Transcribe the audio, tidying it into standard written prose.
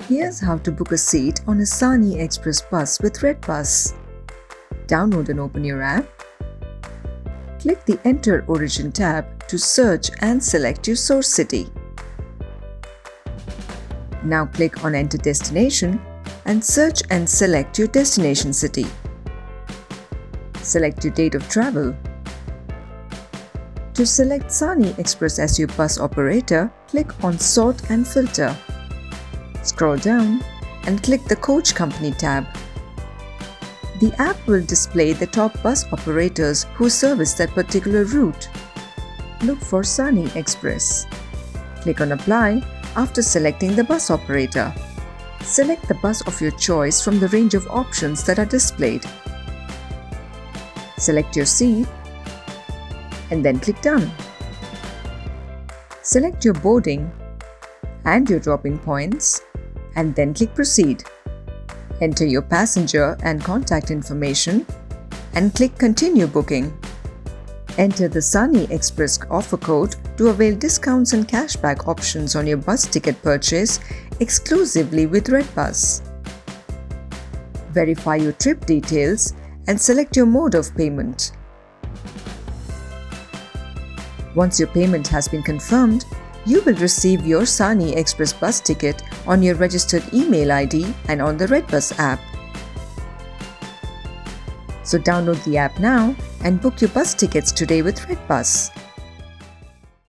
Here's how to book a seat on a Sani Express bus with redBus. Download and open your app. Click the Enter Origin tab to search and select your source city. Now click on Enter Destination and search and select your destination city. Select your date of travel. To select Sani Express as your bus operator, click on Sort and Filter. Scroll down and click the Coach Company tab. The app will display the top bus operators who service that particular route. Look for Sani Express. Click on Apply after selecting the bus operator. Select the bus of your choice from the range of options that are displayed. Select your seat and then click Done. Select your boarding and your dropping points and then click Proceed. Enter your passenger and contact information and click Continue Booking. Enter the Sani Express offer code to avail discounts and cashback options on your bus ticket purchase exclusively with redBus. Verify your trip details and select your mode of payment. Once your payment has been confirmed, you will receive your Sani Express bus ticket on your registered email ID and on the redBus app. So download the app now and book your bus tickets today with redBus.